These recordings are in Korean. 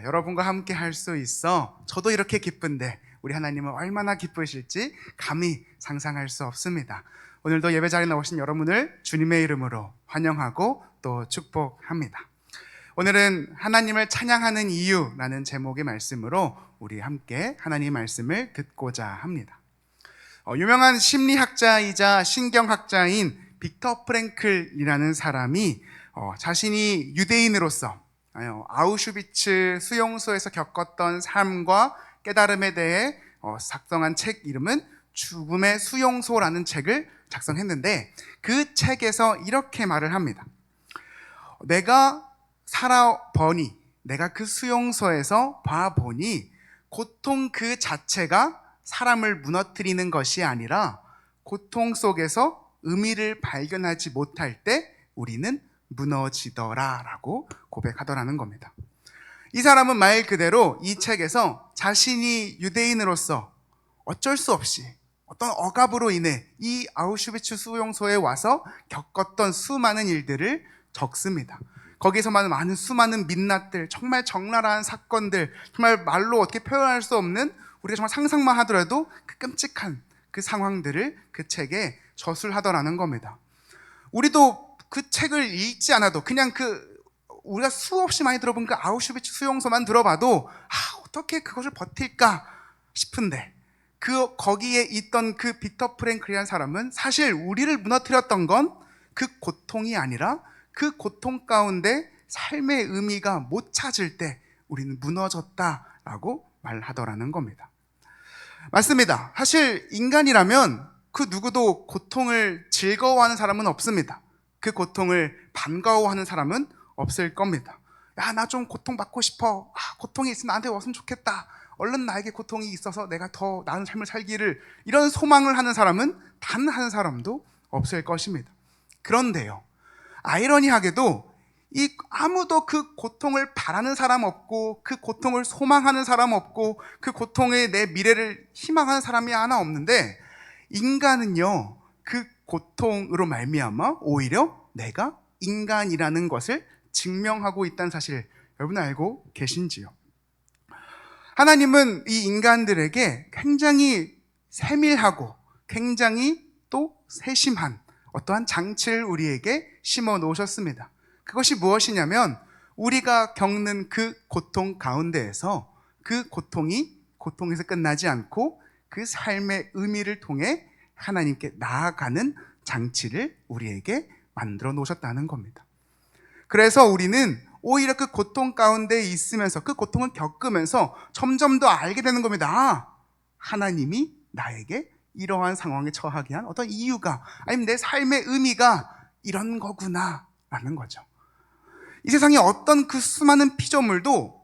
여러분과 함께 할 수 있어 저도 이렇게 기쁜데 우리 하나님은 얼마나 기쁘실지 감히 상상할 수 없습니다. 오늘도 예배 자리에 나오신 여러분을 주님의 이름으로 환영하고 또 축복합니다. 오늘은 하나님을 찬양하는 이유라는 제목의 말씀으로 우리 함께 하나님의 말씀을 듣고자 합니다. 유명한 심리학자이자 신경학자인 빅터 프랭클이라는 사람이 자신이 유대인으로서 아우슈비츠 수용소에서 겪었던 삶과 깨달음에 대해 작성한 책 이름은 죽음의 수용소라는 책을 작성했는데, 그 책에서 이렇게 말을 합니다. 내가 살아보니, 내가 그 수용소에서 봐보니 고통 그 자체가 사람을 무너뜨리는 것이 아니라 고통 속에서 의미를 발견하지 못할 때 우리는 무너지더라 라고 고백하더라는 겁니다. 이 사람은 말 그대로 이 책에서 자신이 유대인으로서 어쩔 수 없이 어떤 억압으로 인해 이 아우슈비츠 수용소에 와서 겪었던 수많은 일들을 적습니다. 거기서만 많은 수많은 민낯들, 정말 적나라한 사건들, 정말 말로 어떻게 표현할 수 없는, 우리가 정말 상상만 하더라도 그 끔찍한 그 상황들을 그 책에 저술하더라는 겁니다. 우리도 그 책을 읽지 않아도 그냥 우리가 수없이 많이 들어본 그 아우슈비츠 수용소만 들어봐도 어떻게 그것을 버틸까 싶은데, 거기에 있던 그 빅터 프랭클이라는 사람은 사실 우리를 무너뜨렸던 건 그 고통이 아니라 그 고통 가운데 삶의 의미가 못 찾을 때 우리는 무너졌다라고 말하더라는 겁니다. 맞습니다. 사실 인간이라면 그 누구도 고통을 즐거워하는 사람은 없습니다. 그 고통을 반가워하는 사람은 없을 겁니다. 야, 나 좀 고통받고 싶어. 고통이 있으면 나한테 왔으면 좋겠다. 얼른 나에게 고통이 있어서 내가 더 나은 삶을 살기를, 이런 소망을 하는 사람은 단 한 사람도 없을 것입니다. 그런데요, 아이러니하게도 아무도 그 고통을 바라는 사람 없고, 그 고통을 소망하는 사람 없고, 그 고통에 내 미래를 희망하는 사람이 하나 없는데, 인간은요, 그 고통으로 말미암아 오히려 내가 인간이라는 것을 증명하고 있다는 사실, 여러분 알고 계신지요? 하나님은 이 인간들에게 굉장히 세밀하고 굉장히 또 세심한 어떠한 장치를 우리에게 심어 놓으셨습니다. 그것이 무엇이냐면, 우리가 겪는 그 고통 가운데에서 그 고통에서 끝나지 않고 그 삶의 의미를 통해 하나님께 나아가는 장치를 우리에게 만들어 놓으셨다는 겁니다. 그래서 우리는 오히려 그 고통 가운데 있으면서, 그 고통을 겪으면서 점점 더 알게 되는 겁니다. 하나님이 나에게 이러한 상황에 처하게 한 어떤 이유가, 아니면 내 삶의 의미가 이런 거구나 라는 거죠. 이 세상에 어떤 그 수많은 피조물도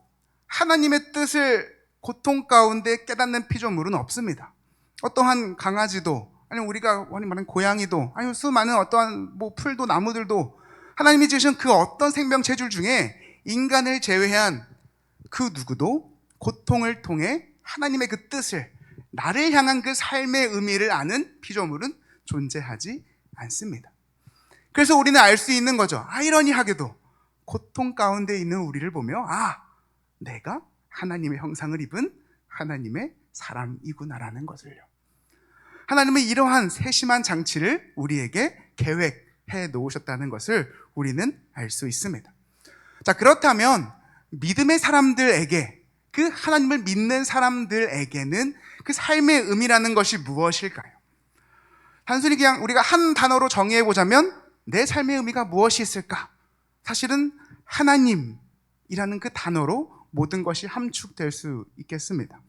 하나님의 뜻을 고통 가운데 깨닫는 피조물은 없습니다. 어떠한 강아지도, 아니면 우리가 흔히 말하는 고양이도, 아니면 수많은 어떠한 풀도 나무들도 하나님이 지으신 그 어떤 생명체줄 중에 인간을 제외한 그 누구도 고통을 통해 하나님의 그 뜻을, 나를 향한 그 삶의 의미를 아는 피조물은 존재하지 않습니다. 그래서 우리는 알 수 있는 거죠. 아이러니하게도 고통 가운데 있는 우리를 보며 내가 하나님의 형상을 입은 하나님의 사람이구나라는 것을요. 하나님은 이러한 세심한 장치를 우리에게 계획해 놓으셨다는 것을 우리는 알 수 있습니다. 자, 그렇다면 믿음의 사람들에게, 그 하나님을 믿는 사람들에게는 그 삶의 의미라는 것이 무엇일까요? 단순히 그냥 우리가 한 단어로 정의해보자면 내 삶의 의미가 무엇이 있을까? 사실은 하나님이라는 그 단어로 모든 것이 함축될 수 있겠습니다.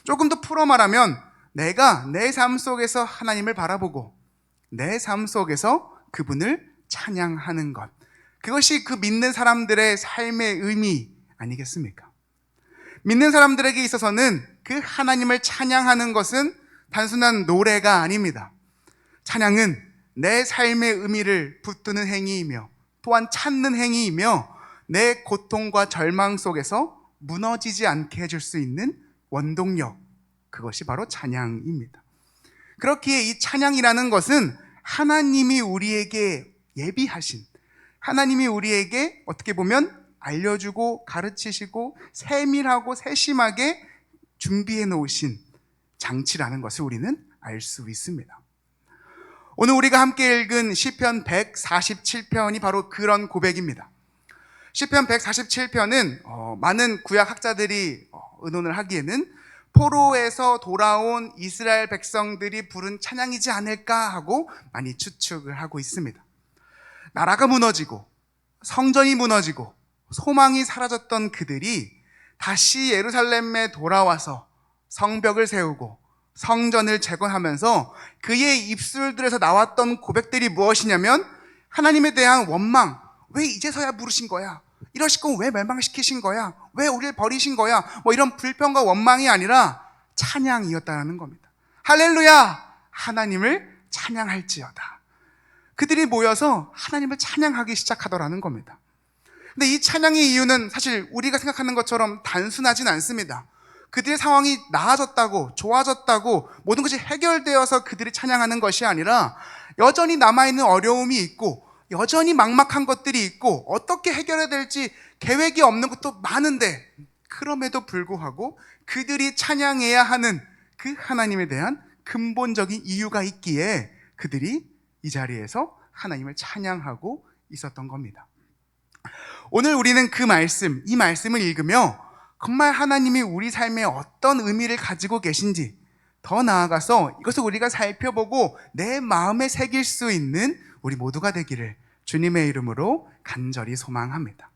조금 더 풀어 말하면, 내가 내 삶 속에서 하나님을 바라보고 내 삶 속에서 그분을 찬양하는 것, 그것이 그 믿는 사람들의 삶의 의미 아니겠습니까? 믿는 사람들에게 있어서는 그 하나님을 찬양하는 것은 단순한 노래가 아닙니다. 찬양은 내 삶의 의미를 붙드는 행위이며, 또한 찾는 행위이며, 내 고통과 절망 속에서 무너지지 않게 해줄 수 있는 원동력, 그것이 바로 찬양입니다. 그렇기에 이 찬양이라는 것은 하나님이 우리에게 예비하신, 하나님이 우리에게 어떻게 보면 알려주고 가르치시고 세밀하고 세심하게 준비해 놓으신 장치라는 것을 우리는 알 수 있습니다. 오늘 우리가 함께 읽은 시편 147편이 바로 그런 고백입니다. 시편 147편은 많은 구약 학자들이 의논을 하기에는 포로에서 돌아온 이스라엘 백성들이 부른 찬양이지 않을까 하고 많이 추측을 하고 있습니다. 나라가 무너지고 성전이 무너지고 소망이 사라졌던 그들이 다시 예루살렘에 돌아와서 성벽을 세우고 성전을 재건하면서 그의 입술들에서 나왔던 고백들이 무엇이냐면 하나님에 대한 원망, 왜 이제서야 부르신 거야? 이러실 거면 왜 멸망시키신 거야? 왜 우리를 버리신 거야? 이런 불평과 원망이 아니라 찬양이었다는 겁니다. 할렐루야! 하나님을 찬양할지어다. 그들이 모여서 하나님을 찬양하기 시작하더라는 겁니다. 근데 이 찬양의 이유는 사실 우리가 생각하는 것처럼 단순하진 않습니다. 그들의 상황이 나아졌다고, 좋아졌다고, 모든 것이 해결되어서 그들이 찬양하는 것이 아니라 여전히 남아있는 어려움이 있고 여전히 막막한 것들이 있고 어떻게 해결해야 될지 계획이 없는 것도 많은데 그럼에도 불구하고 그들이 찬양해야 하는 그 하나님에 대한 근본적인 이유가 있기에 그들이 이 자리에서 하나님을 찬양하고 있었던 겁니다. 오늘 우리는 이 말씀을 읽으며 정말 하나님이 우리 삶에 어떤 의미를 가지고 계신지 더 나아가서 이것을 우리가 살펴보고 내 마음에 새길 수 있는 우리 모두가 되기를 주님의 이름으로 간절히 소망합니다.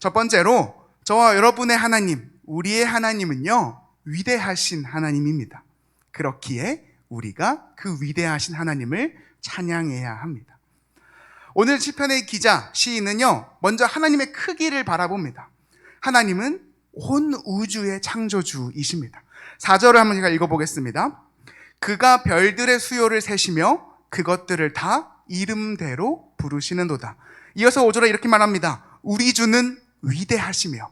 첫 번째로 저와 여러분의 하나님, 우리의 하나님은요, 위대하신 하나님입니다. 그렇기에 우리가 그 위대하신 하나님을 찬양해야 합니다. 오늘 시편의 기자, 시인은요, 먼저 하나님의 크기를 바라봅니다. 하나님은 온 우주의 창조주이십니다. 4절을 한번 제가 읽어보겠습니다. 그가 별들의 수요를 세시며 그것들을 다 이름대로 부르시는도다. 이어서 5절에 이렇게 말합니다. 우리 주는 위대하시며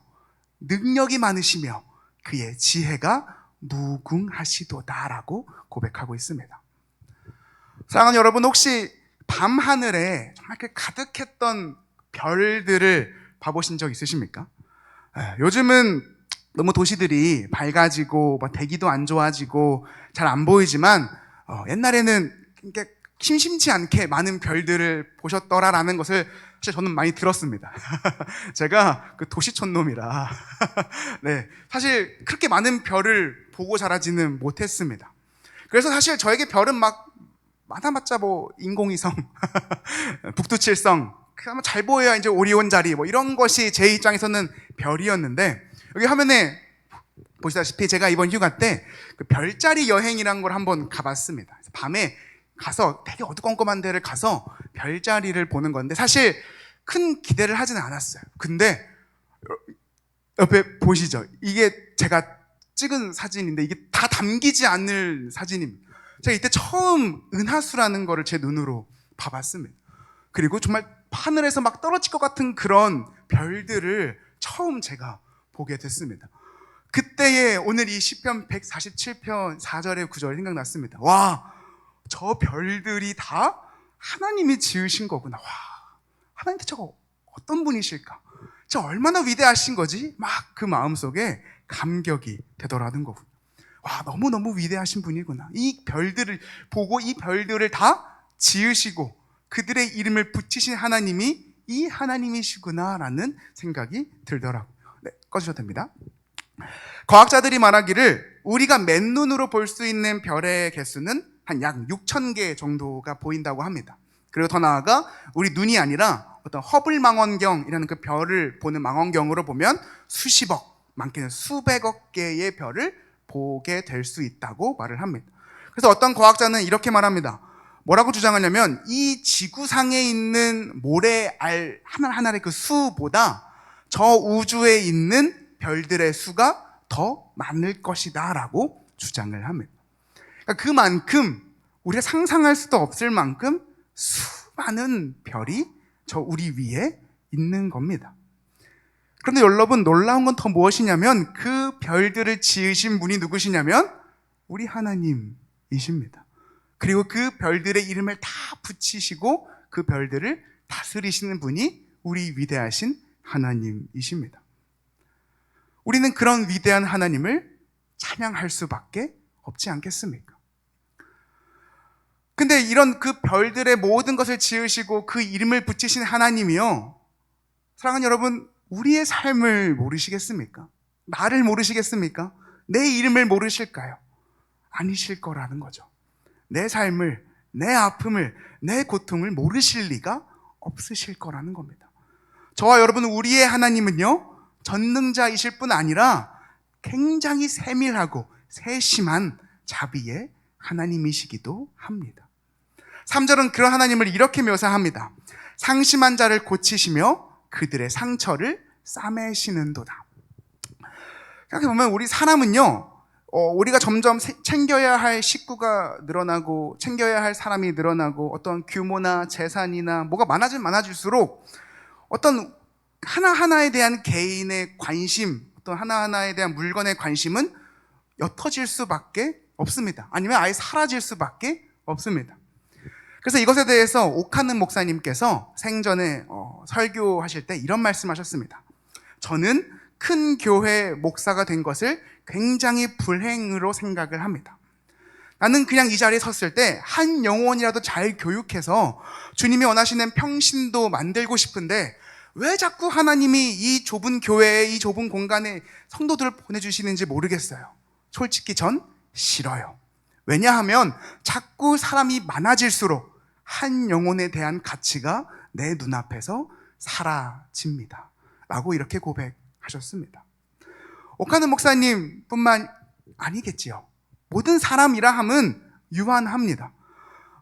능력이 많으시며 그의 지혜가 무궁하시도다 라고 고백하고 있습니다. 사랑하는 여러분, 혹시 밤하늘에 정말 이렇게 가득했던 별들을 봐보신 적 있으십니까? 요즘은 너무 도시들이 밝아지고 대기도 안 좋아지고 잘 안 보이지만 옛날에는 이렇게 심심치 않게 많은 별들을 보셨더라라는 것을 사실 저는 많이 들었습니다. 제가 그 도시촌놈이라 네, 사실 그렇게 많은 별을 보고 자라지는 못했습니다. 그래서 사실 저에게 별은 많아봤자 인공위성, 북두칠성, 그나마 잘 보여야 이제 오리온 자리 이런 것이 제 입장에서는 별이었는데, 여기 화면에 보시다시피 제가 이번 휴가 때 그 별자리 여행이란 걸 한번 가봤습니다. 밤에 가서 되게 어두컴컴한 데를 가서 별자리를 보는 건데 사실 큰 기대를 하지는 않았어요. 근데 옆에 보시죠. 이게 제가 찍은 사진인데 이게 다 담기지 않을 사진입니다. 제가 이때 처음 은하수라는 거를 제 눈으로 봐봤습니다. 그리고 정말 하늘에서 막 떨어질 것 같은 그런 별들을 처음 제가 보게 됐습니다. 그때에 오늘 이 시편 147편 4절의 9절이 생각났습니다. 와, 저 별들이 다 하나님이 지으신 거구나. 와, 하나님 저거 어떤 분이실까? 저 얼마나 위대하신 거지? 막 그 마음속에 감격이 되더라는 거군요. 와, 너무너무 위대하신 분이구나. 이 별들을 보고 이 별들을 다 지으시고 그들의 이름을 붙이신 하나님이 이 하나님이시구나라는 생각이 들더라고요. 네, 꺼주셔도 됩니다. 과학자들이 말하기를 우리가 맨눈으로 볼 수 있는 별의 개수는 한 약 6,000개 정도가 보인다고 합니다. 그리고 더 나아가 우리 눈이 아니라 어떤 허블 망원경이라는 그 별을 보는 망원경으로 보면 수십억, 많게는 수백억 개의 별을 보게 될 수 있다고 말을 합니다. 그래서 어떤 과학자는 이렇게 말합니다. 뭐라고 주장하냐면 이 지구상에 있는 모래알 하나하나의 그 수보다 저 우주에 있는 별들의 수가 더 많을 것이다 라고 주장을 합니다. 그러니까 그만큼 우리가 상상할 수도 없을 만큼 수많은 별이 저 우리 위에 있는 겁니다. 그런데 여러분, 놀라운 건 더 무엇이냐면 그 별들을 지으신 분이 누구시냐면 우리 하나님이십니다. 그리고 그 별들의 이름을 다 붙이시고 그 별들을 다스리시는 분이 우리 위대하신 하나님이십니다. 우리는 그런 위대한 하나님을 찬양할 수밖에 없지 않겠습니까? 근데 이런 그 별들의 모든 것을 지으시고 그 이름을 붙이신 하나님이요, 사랑하는 여러분, 우리의 삶을 모르시겠습니까? 나를 모르시겠습니까? 내 이름을 모르실까요? 아니실 거라는 거죠. 내 삶을, 내 아픔을, 내 고통을 모르실 리가 없으실 거라는 겁니다. 저와 여러분, 우리의 하나님은요, 전능자이실 뿐 아니라 굉장히 세밀하고 세심한 자비의 하나님이시기도 합니다. 3절은 그런 하나님을 이렇게 묘사합니다. 상심한 자를 고치시며 그들의 상처를 싸매시는도다. 생각해보면 우리 사람은요, 우리가 점점 챙겨야 할 식구가 늘어나고 챙겨야 할 사람이 늘어나고 어떤 규모나 재산이나 뭐가 많아질수록 어떤 하나하나에 대한 개인의 관심, 어떤 하나하나에 대한 물건의 관심은 옅어질 수밖에 없습니다. 아니면 아예 사라질 수밖에 없습니다. 그래서 이것에 대해서 오카는 목사님께서 생전에 설교하실 때 이런 말씀하셨습니다. 저는 큰 교회 목사가 된 것을 굉장히 불행으로 생각을 합니다. 나는 그냥 이 자리에 섰을 때 한 영혼이라도 잘 교육해서 주님이 원하시는 평신도 만들고 싶은데 왜 자꾸 하나님이 이 좁은 교회에, 이 좁은 공간에 성도들을 보내주시는지 모르겠어요. 솔직히 전 싫어요. 왜냐하면 자꾸 사람이 많아질수록 한 영혼에 대한 가치가 내 눈앞에서 사라집니다. 라고 이렇게 고백하셨습니다. 오카는 목사님 뿐만 아니겠지요. 모든 사람이라 함은 유한합니다.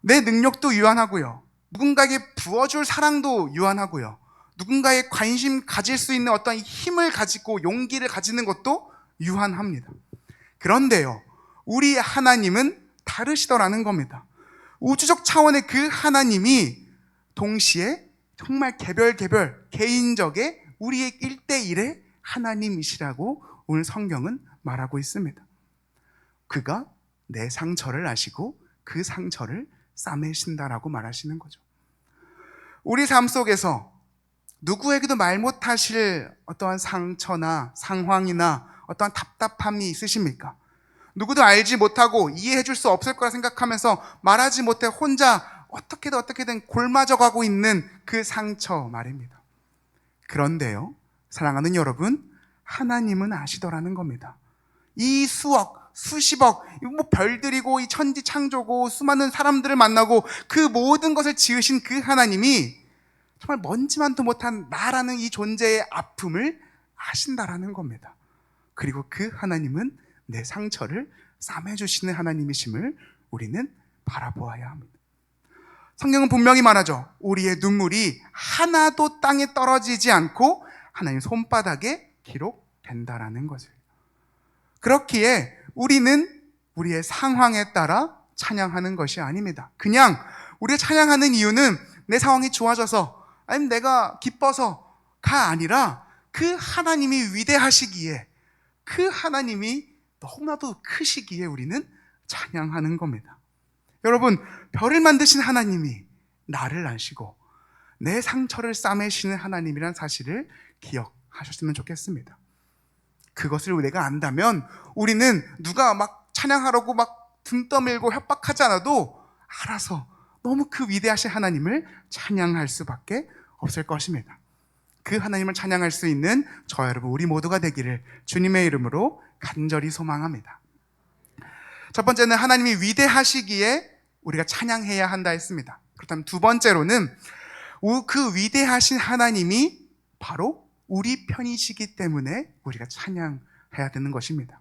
내 능력도 유한하고요. 누군가에게 부어줄 사랑도 유한하고요. 누군가의 관심 가질 수 있는 어떤 힘을 가지고 용기를 가지는 것도 유한합니다. 그런데요, 우리 하나님은 다르시더라는 겁니다. 우주적 차원의 그 하나님이 동시에 정말 개별 개인적의 우리의 1대1의 하나님이시라고 오늘 성경은 말하고 있습니다. 그가 내 상처를 아시고 그 상처를 싸매신다라고 말하시는 거죠. 우리 삶 속에서 누구에게도 말 못하실 어떠한 상처나 상황이나 어떠한 답답함이 있으십니까? 누구도 알지 못하고 이해해 줄 수 없을 거라 생각하면서 말하지 못해 혼자 어떻게든 골마져 가고 있는 그 상처 말입니다. 그런데요, 사랑하는 여러분, 하나님은 아시더라는 겁니다. 이 수억, 수십억, 뭐 별들이고 이 천지 창조고 수많은 사람들을 만나고 그 모든 것을 지으신 그 하나님이 정말 먼지만도 못한 나라는 이 존재의 아픔을 아신다라는 겁니다. 그리고 그 하나님은 내 상처를 싸매주시는 하나님이심을 우리는 바라보아야 합니다. 성경은 분명히 말하죠. 우리의 눈물이 하나도 땅에 떨어지지 않고 하나님 손바닥에 기록된다라는 것을. 그렇기에 우리는 우리의 상황에 따라 찬양하는 것이 아닙니다. 그냥 우리가 찬양하는 이유는 내 상황이 좋아져서 아니면 내가 기뻐서가 아니라 그 하나님이 위대하시기에, 그 하나님이 너무나도 크시기에 우리는 찬양하는 겁니다. 여러분, 별을 만드신 하나님이 나를 아시고 내 상처를 싸매시는 하나님이란 사실을 기억하셨으면 좋겠습니다. 그것을 내가 안다면 우리는 누가 막 찬양하라고 막 등 떠밀고 협박하지 않아도 알아서 너무 그 위대하신 하나님을 찬양할 수밖에 없을 것입니다. 그 하나님을 찬양할 수 있는 저와 여러분, 우리 모두가 되기를 주님의 이름으로 간절히 소망합니다. 첫 번째는 하나님이 위대하시기에 우리가 찬양해야 한다 했습니다. 그렇다면 두 번째로는 그 위대하신 하나님이 바로 우리 편이시기 때문에 우리가 찬양해야 되는 것입니다.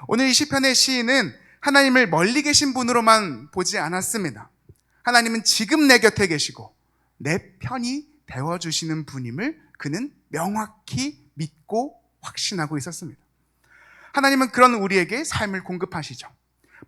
오늘 이 시편의 시인은 하나님을 멀리 계신 분으로만 보지 않았습니다. 하나님은 지금 내 곁에 계시고 내 편이 되어주시는 분임을 그는 명확히 믿고 확신하고 있었습니다. 하나님은 그런 우리에게 삶을 공급하시죠.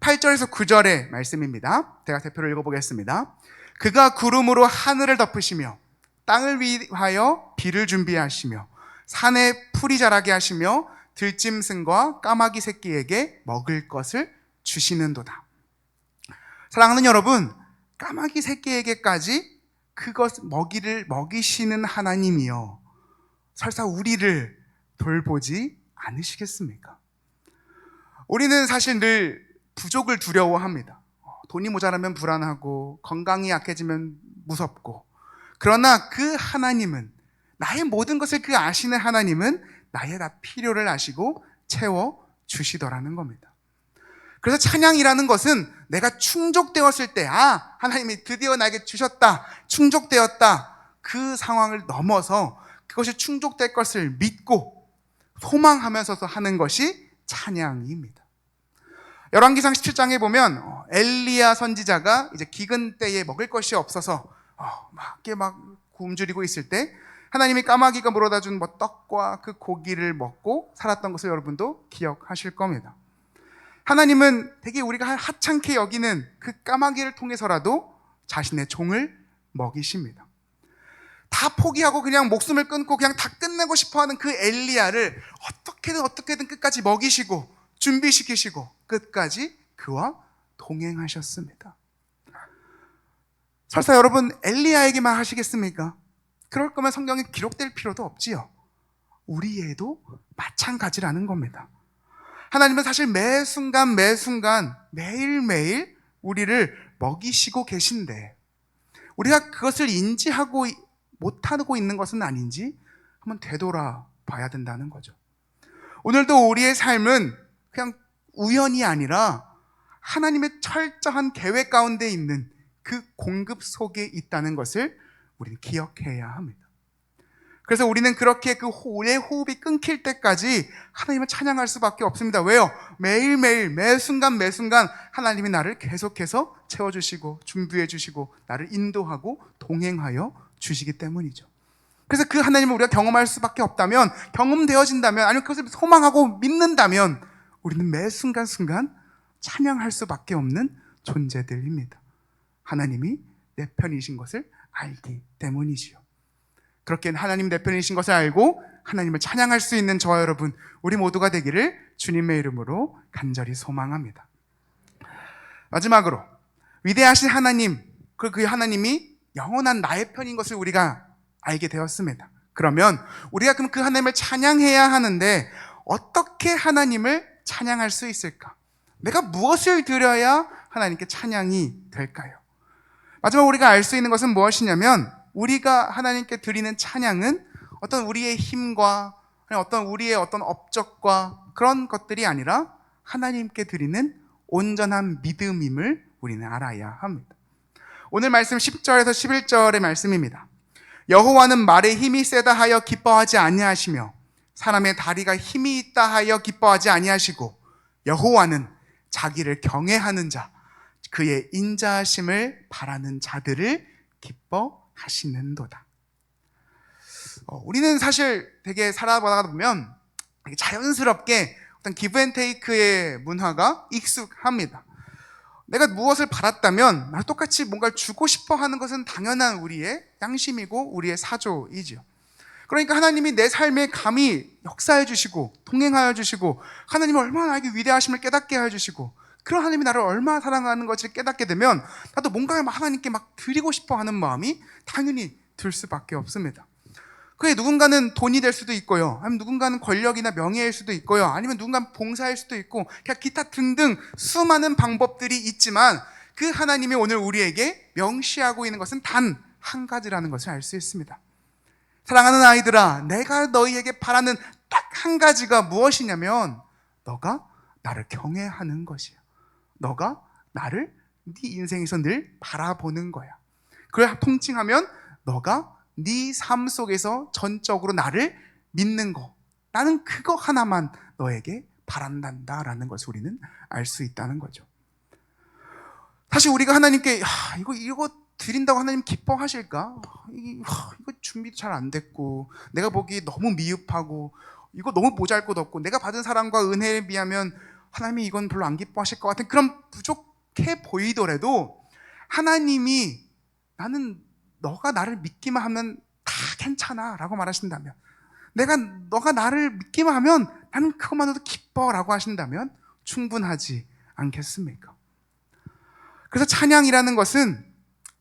8절에서 9절의 말씀입니다. 제가 대표로 읽어보겠습니다. 그가 구름으로 하늘을 덮으시며 땅을 위하여 비를 준비하시며 산에 풀이 자라게 하시며 들짐승과 까마귀 새끼에게 먹을 것을 주시는도다. 사랑하는 여러분, 까마귀 새끼에게까지 그것 먹이를 먹이시는 하나님이요, 설사 우리를 돌보지 않으시겠습니까? 우리는 사실 늘 부족을 두려워합니다. 돈이 모자라면 불안하고 건강이 약해지면 무섭고, 그러나 그 하나님은, 나의 모든 것을 그 아시는 하나님은 나의 다 필요를 아시고 채워주시더라는 겁니다. 그래서 찬양이라는 것은 내가 충족되었을 때, 하나님이 드디어 나에게 주셨다, 충족되었다, 그 상황을 넘어서 그것이 충족될 것을 믿고 소망하면서도 하는 것이 찬양입니다. 열왕기상 17장에 보면 엘리야 선지자가 이제 기근 때에 먹을 것이 없어서 막 굶주리고 있을 때 하나님이 까마귀가 물어다 준 떡과 그 고기를 먹고 살았던 것을 여러분도 기억하실 겁니다. 하나님은 되게 우리가 하찮게 여기는 그 까마귀를 통해서라도 자신의 종을 먹이십니다. 다 포기하고 그냥 목숨을 끊고 그냥 다 끝내고 싶어하는 그 엘리야를 어떻게든 끝까지 먹이시고 준비시키시고 끝까지 그와 동행하셨습니다. 설사 여러분 엘리야에게만 하시겠습니까? 그럴 거면 성경에 기록될 필요도 없지요. 우리에도 마찬가지라는 겁니다. 하나님은 사실 매 순간 매일매일 우리를 먹이시고 계신데 우리가 그것을 인지하고 못하고 있는 것은 아닌지 한번 되돌아봐야 된다는 거죠. 오늘도 우리의 삶은 그냥 우연이 아니라 하나님의 철저한 계획 가운데 있는 그 공급 속에 있다는 것을 우리는 기억해야 합니다. 그래서 우리는 그렇게 내 호흡이 끊길 때까지 하나님을 찬양할 수밖에 없습니다. 왜요? 매일매일 매 순간 하나님이 나를 계속해서 채워주시고 준비해 주시고 나를 인도하고 동행하여 주시기 때문이죠. 그래서 그 하나님을 우리가 경험할 수밖에 없다면, 경험되어진다면, 아니면 그것을 소망하고 믿는다면 우리는 매 순간 찬양할 수밖에 없는 존재들입니다. 하나님이 내 편이신 것을 알기 때문이지요. 그렇게 하나님 내 편이신 것을 알고 하나님을 찬양할 수 있는 저와 여러분, 우리 모두가 되기를 주님의 이름으로 간절히 소망합니다. 마지막으로 위대하신 하나님, 그 하나님이 영원한 나의 편인 것을 우리가 알게 되었습니다. 그러면 우리가 그럼 그 하나님을 찬양해야 하는데 어떻게 하나님을 찬양할 수 있을까? 내가 무엇을 드려야 하나님께 찬양이 될까요? 마지막 우리가 알 수 있는 것은 무엇이냐면, 우리가 하나님께 드리는 찬양은 어떤 우리의 힘과 어떤 우리의 어떤 업적과 그런 것들이 아니라 하나님께 드리는 온전한 믿음임을 우리는 알아야 합니다. 오늘 말씀 10절에서 11절의 말씀입니다. 여호와는 말에 힘이 세다 하여 기뻐하지 아니하시며 사람의 다리가 힘이 있다 하여 기뻐하지 아니하시고 여호와는 자기를 경외하는 자, 그의 인자하심을 바라는 자들을 기뻐하시는도다. 우리는 사실 되게 살아보다 보면 자연스럽게 어떤 기브 앤 테이크의 문화가 익숙합니다. 내가 무엇을 받았다면 나도 똑같이 뭔가를 주고 싶어 하는 것은 당연한 우리의 양심이고 우리의 사조이죠. 그러니까 하나님이 내 삶에 감히 역사해 주시고 동행하여 주시고 하나님이 얼마나 나에게 위대하심을 깨닫게 해 주시고 그런 하나님이 나를 얼마나 사랑하는 것을 깨닫게 되면 나도 뭔가 하나님께 막 드리고 싶어 하는 마음이 당연히 들 수밖에 없습니다. 그게 누군가는 돈이 될 수도 있고요, 아니면 누군가는 권력이나 명예일 수도 있고요, 아니면 누군가는 봉사일 수도 있고, 그냥 기타 등등 수많은 방법들이 있지만 그 하나님이 오늘 우리에게 명시하고 있는 것은 단 한 가지라는 것을 알 수 있습니다. 사랑하는 아이들아, 내가 너희에게 바라는 딱 한 가지가 무엇이냐면 너가 나를 경외하는 것이야. 너가 나를 네 인생에서 늘 바라보는 거야. 그걸 통칭하면 너가 네 삶 속에서 전적으로 나를 믿는 거, 나는 그거 하나만 너에게 바란단다라는 것을 우리는 알 수 있다는 거죠. 사실 우리가 하나님께 이거 드린다고 하나님 기뻐하실까? 이거 준비도 잘 안 됐고 내가 보기 너무 미흡하고 이거 너무 모자랄것없고 내가 받은 사랑과 은혜에 비하면 하나님이 이건 별로 안 기뻐하실 것 같은 그런 부족해 보이더라도 하나님이 나는 너가 나를 믿기만 하면 다 괜찮아 라고 말하신다면, 너가 나를 믿기만 하면 나는 그것만으로도 기뻐 라고 하신다면 충분하지 않겠습니까? 그래서 찬양이라는 것은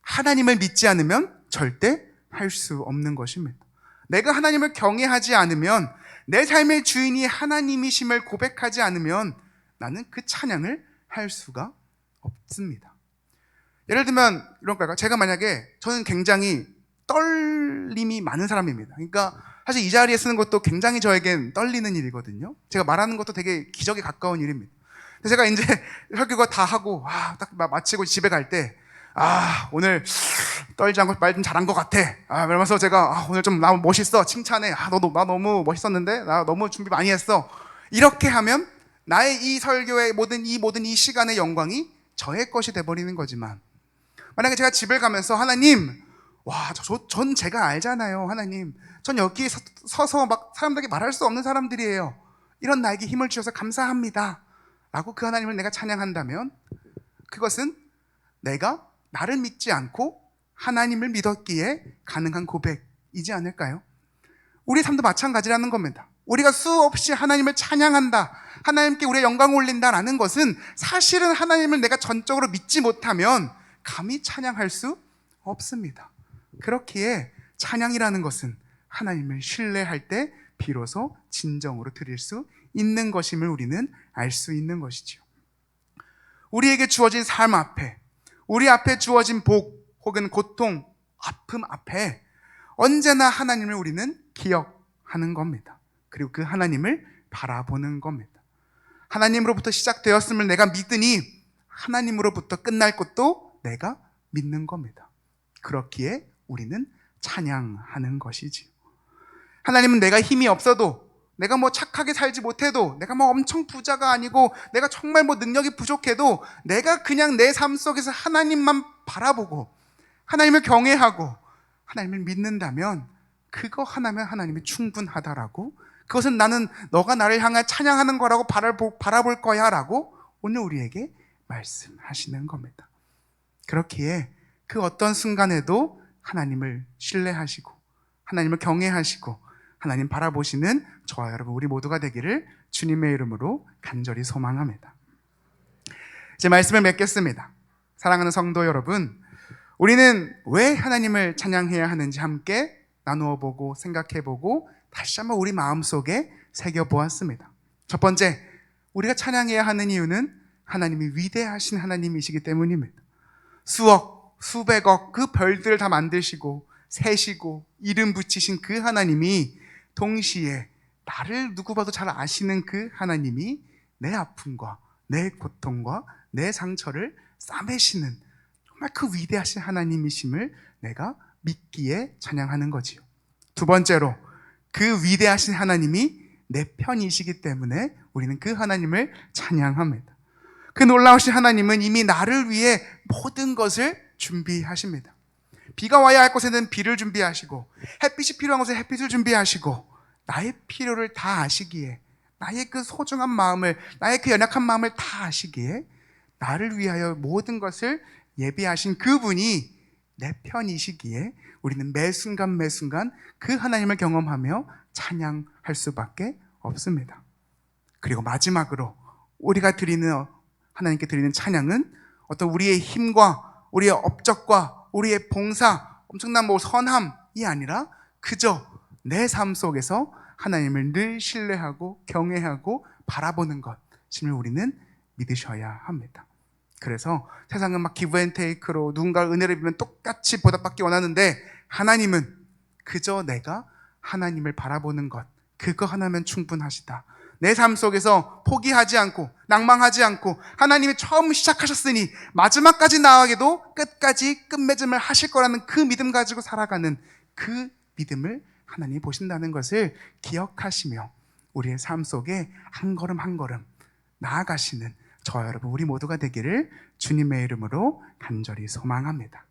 하나님을 믿지 않으면 절대 할 수 없는 것입니다. 내가 하나님을 경외하지 않으면, 내 삶의 주인이 하나님이심을 고백하지 않으면 나는 그 찬양을 할 수가 없습니다. 예를 들면 이런 거예요. 제가 만약에, 저는 굉장히 떨림이 많은 사람입니다. 그러니까 사실 이 자리에 쓰는 것도 굉장히 저에겐 떨리는 일이거든요. 제가 말하는 것도 되게 기적에 가까운 일입니다. 근데 제가 이제 설교가 다 하고 딱 마치고 집에 갈 때 오늘 떨지 않고 말 좀 잘한 것 같아. 그러면서 제가 오늘 좀 나 멋있어. 칭찬해. 나 너무 멋있었는데? 나 너무 준비 많이 했어. 이렇게 하면 나의 이 설교의 모든 이 시간의 영광이 저의 것이 돼버리는 거지만, 만약에 제가 집을 가면서 하나님, 전 제가 알잖아요. 하나님, 전 여기 서서 막 사람들에게 말할 수 없는 사람들이에요. 이런 나에게 힘을 주셔서 감사합니다 라고 그 하나님을 내가 찬양한다면, 그것은 내가 나를 믿지 않고 하나님을 믿었기에 가능한 고백이지 않을까요? 우리 삶도 마찬가지라는 겁니다. 우리가 수없이 하나님을 찬양한다, 하나님께 우리의 영광을 올린다라는 것은 사실은 하나님을 내가 전적으로 믿지 못하면 감히 찬양할 수 없습니다. 그렇기에 찬양이라는 것은 하나님을 신뢰할 때 비로소 진정으로 드릴 수 있는 것임을 우리는 알 수 있는 것이지요. 우리에게 주어진 삶 앞에, 우리 앞에 주어진 복 혹은 고통, 아픔 앞에 언제나 하나님을 우리는 기억하는 겁니다. 그리고 그 하나님을 바라보는 겁니다. 하나님으로부터 시작되었음을 내가 믿으니 하나님으로부터 끝날 것도 내가 믿는 겁니다. 그렇기에 우리는 찬양하는 것이지요. 하나님은 내가 힘이 없어도, 내가 착하게 살지 못해도, 내가 엄청 부자가 아니고, 내가 정말 능력이 부족해도, 내가 그냥 내 삶 속에서 하나님만 바라보고 하나님을 경외하고 하나님을 믿는다면 그거 하나면 하나님이 충분하다라고, 그것은 나는 너가 나를 향해 찬양하는 거라고 바라볼 거야 라고 오늘 우리에게 말씀하시는 겁니다. 그렇기에 그 어떤 순간에도 하나님을 신뢰하시고 하나님을 경외하시고 하나님 바라보시는 저와 여러분 우리 모두가 되기를 주님의 이름으로 간절히 소망합니다. 이제 말씀을 맺겠습니다. 사랑하는 성도 여러분, 우리는 왜 하나님을 찬양해야 하는지 함께 나누어 보고 생각해 보고 다시 한번 우리 마음속에 새겨보았습니다. 첫 번째, 우리가 찬양해야 하는 이유는 하나님이 위대하신 하나님이시기 때문입니다. 수억, 수백억 그 별들을 다 만드시고 세시고 이름 붙이신 그 하나님이 동시에 나를 누구 봐도 잘 아시는 그 하나님이 내 아픔과 내 고통과 내 상처를 싸매시는 정말 그 위대하신 하나님이심을 내가 믿기에 찬양하는 거지요. 두 번째로, 그 위대하신 하나님이 내 편이시기 때문에 우리는 그 하나님을 찬양합니다. 그 놀라우신 하나님은 이미 나를 위해 모든 것을 준비하십니다. 비가 와야 할 곳에는 비를 준비하시고 햇빛이 필요한 곳에 햇빛을 준비하시고 나의 필요를 다 아시기에, 나의 그 소중한 마음을, 나의 그 연약한 마음을 다 아시기에 나를 위하여 모든 것을 예비하신 그분이 내 편이시기에 우리는 매 순간 매 순간 그 하나님을 경험하며 찬양할 수밖에 없습니다. 그리고 마지막으로 우리가 하나님께 드리는 찬양은 어떤 우리의 힘과 우리의 업적과 우리의 봉사, 엄청난 선함이 아니라 그저 내 삶 속에서 하나님을 늘 신뢰하고 경외하고 바라보는 것임을 우리는 믿으셔야 합니다. 그래서 세상은 막 기브 앤 테이크로 누군가 은혜를 빌면 똑같이 보답받기 원하는데, 하나님은 그저 내가 하나님을 바라보는 것, 그거 하나면 충분하시다. 내 삶 속에서 포기하지 않고 낭망하지 않고 하나님이 처음 시작하셨으니 마지막까지 나아가게도 끝까지 끝맺음을 하실 거라는 그 믿음 가지고 살아가는 그 믿음을 하나님이 보신다는 것을 기억하시며 우리의 삶 속에 한 걸음 한 걸음 나아가시는 저와 여러분 우리 모두가 되기를 주님의 이름으로 간절히 소망합니다.